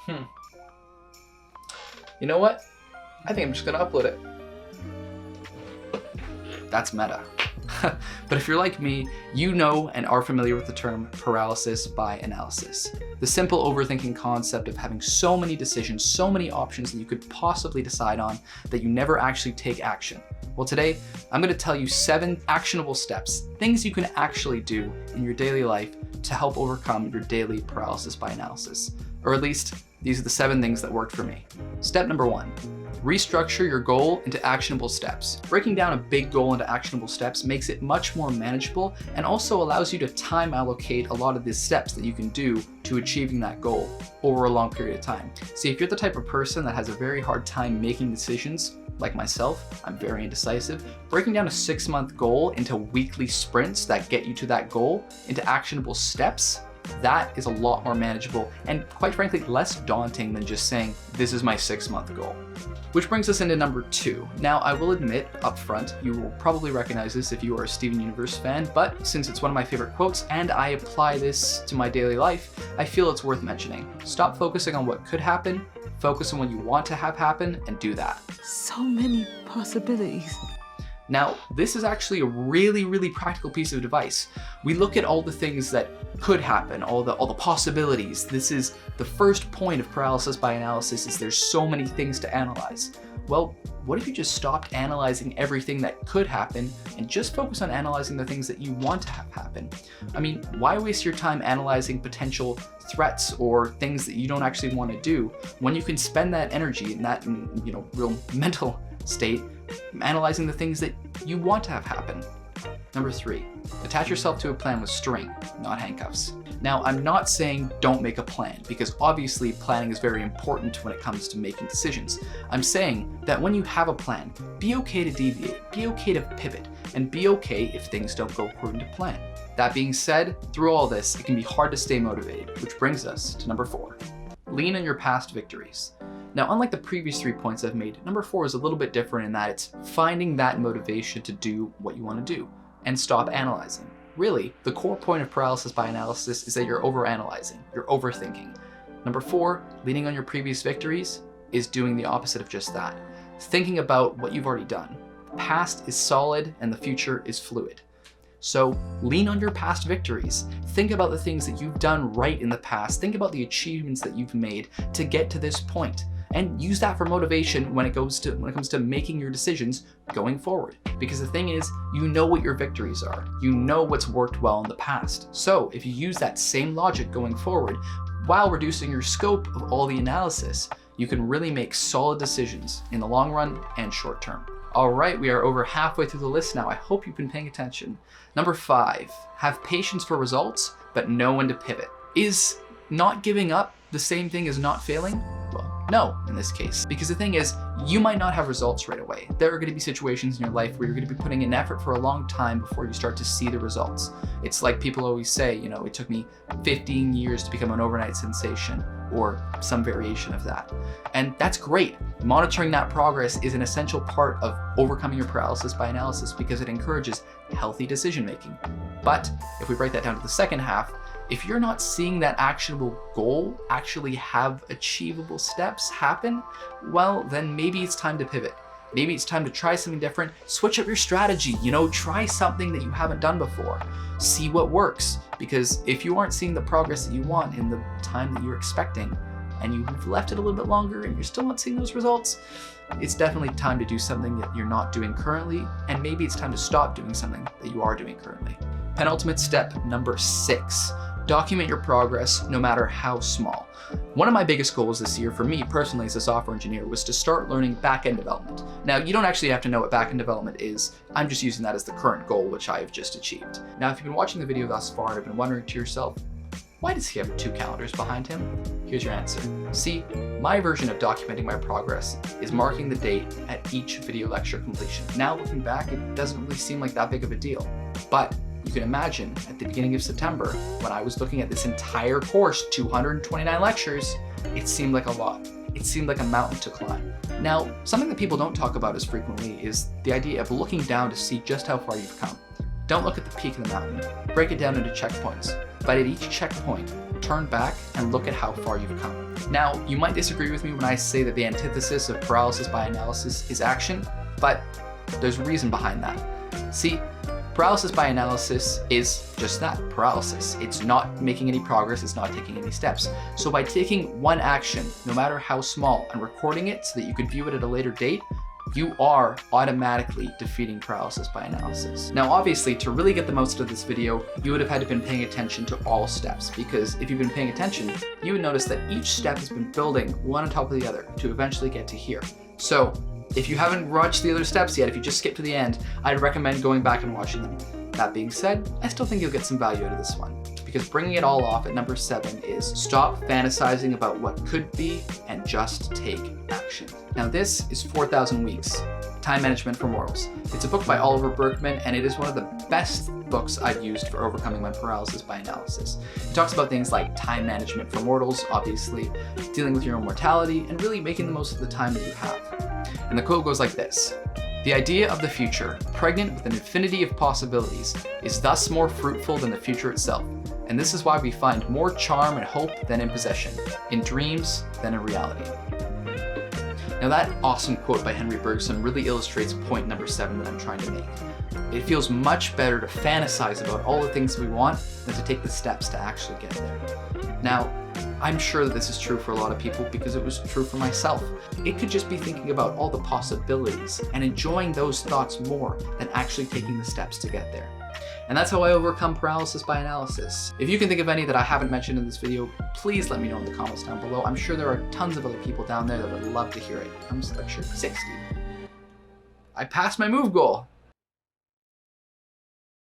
You know what? I think I'm just gonna upload it. That's meta. But if you're like me, you know and are familiar with the term paralysis by analysis. The simple overthinking concept of having so many decisions, so many options that you could possibly decide on that you never actually take action. Well, today, I'm gonna tell you 7 actionable steps, things you can actually do in your daily life to help overcome your daily paralysis by analysis. Or at least, these are the 7 things that worked for me. Step number 1. Restructure your goal into actionable steps. Breaking down a big goal into actionable steps makes it much more manageable and also allows you to time allocate a lot of the steps that you can do to achieving that goal over a long period of time. See, if you're the type of person that has a very hard time making decisions, like myself, I'm very indecisive, breaking down a 6-month goal into weekly sprints that get you to that goal into actionable steps, that is a lot more manageable and quite frankly less daunting than just saying, this is my 6-month goal. Which brings us into number 2. Now, I will admit up front, you will probably recognize this if you are a Steven Universe fan, but since it's one of my favorite quotes and I apply this to my daily life, I feel it's worth mentioning. Stop focusing on what could happen, focus on what you want to have happen, and do that. So many possibilities. Now, this is actually a really practical piece of advice. We look at all the things that could happen, all the possibilities. This is the first point of paralysis by analysis, is there's so many things to analyze. Well, what if you just stopped analyzing everything that could happen and just focus on analyzing the things that you want to have happen? I mean, why waste your time analyzing potential threats or things that you don't actually want to do when you can spend that energy in that, real mental state analyzing the things that you want to have happen? Number 3, attach yourself to a plan with string, not handcuffs. Now, I'm not saying don't make a plan, because obviously planning is very important when it comes to making decisions. I'm saying that when you have a plan, be okay to deviate, be okay to pivot, and be okay if things don't go according to plan. That being said, through all this, it can be hard to stay motivated, which brings us to number 4. Lean on your past victories. Now, unlike the previous 3 points I've made, number 4 is a little bit different in that it's finding that motivation to do what you want to do and stop analyzing. Really, the core point of paralysis by analysis is that you're overanalyzing, you're overthinking. Number 4, leaning on your previous victories, is doing the opposite of just that. Thinking about what you've already done. The past is solid and the future is fluid. So lean on your past victories. Think about the things that you've done right in the past. Think about the achievements that you've made to get to this point. And use that for motivation when it comes to making your decisions going forward. Because the thing is, you know what your victories are. You know what's worked well in the past. So if you use that same logic going forward, while reducing your scope of all the analysis, you can really make solid decisions in the long run and short term. All right, we are over halfway through the list now. I hope you've been paying attention. Number 5, have patience for results, but know when to pivot. Is not giving up the same thing as not failing? Well, no, in this case, because the thing is, you might not have results right away. There are going to be situations in your life where you're going to be putting in effort for a long time before you start to see the results. It's like people always say, it took me 15 years to become an overnight sensation, or some variation of that. And that's great. Monitoring that progress is an essential part of overcoming your paralysis by analysis because it encourages healthy decision making. But if we break that down to the second half, if you're not seeing that actionable goal actually have achievable steps happen, well, then maybe it's time to pivot. Maybe it's time to try something different, switch up your strategy, try something that you haven't done before. See what works, because if you aren't seeing the progress that you want in the time that you're expecting, and you've left it a little bit longer and you're still not seeing those results, it's definitely time to do something that you're not doing currently, and maybe it's time to stop doing something that you are doing currently. Penultimate step, number 6. Document your progress, no matter how small. One of my biggest goals this year for me personally as a software engineer was to start learning back-end development. Now, you don't actually have to know what back-end development is. I'm just using that as the current goal, which I have just achieved. Now, if you've been watching the video thus far and have been wondering to yourself, why does he have 2 calendars behind him? Here's your answer. See, my version of documenting my progress is marking the date at each video lecture completion. Now, looking back, it doesn't really seem like that big of a deal. But you can imagine at the beginning of September, when I was looking at this entire course, 229 lectures, it seemed like a lot. It seemed like a mountain to climb. Now, something that people don't talk about as frequently is the idea of looking down to see just how far you've come. Don't look at the peak of the mountain. Break it down into checkpoints. but at each checkpoint, turn back and look at how far you've come. Now, you might disagree with me when I say that the antithesis of paralysis by analysis is action, but there's a reason behind that. See, paralysis by analysis is just that, paralysis. It's not making any progress, it's not taking any steps. So by taking one action, no matter how small, and recording it so that you can view it at a later date, you are automatically defeating paralysis by analysis. Now, obviously, to really get the most of this video, you would have had to been paying attention to all steps, because if you've been paying attention, you would notice that each step has been building one on top of the other to eventually get to here. So if you haven't watched the other steps yet, if you just skip to the end, I'd recommend going back and watching them. That being said, I still think you'll get some value out of this one, because bringing it all off at number 7 is stop fantasizing about what could be and just take action. Now this is 4,000 Weeks, Time Management for Mortals. It's a book by Oliver Burkeman, and it is one of the best books I've used for overcoming my paralysis by analysis. It talks about things like time management for mortals, obviously, dealing with your own mortality, and really making the most of the time that you have. And the quote goes like this: "The idea of the future, pregnant with an infinity of possibilities, is thus more fruitful than the future itself. And this is why we find more charm and hope than in possession, in dreams than in reality." Now that awesome quote by Henry Bergson really illustrates point number 7 that I'm trying to make. It feels much better to fantasize about all the things we want than to take the steps to actually get there. Now, I'm sure that this is true for a lot of people because it was true for myself. It could just be thinking about all the possibilities and enjoying those thoughts more than actually taking the steps to get there. And that's how I overcome paralysis by analysis. If you can think of any that I haven't mentioned in this video, please let me know in the comments down below. I'm sure there are tons of other people down there that would love to hear it. I'm like sure 60. I passed my move goal.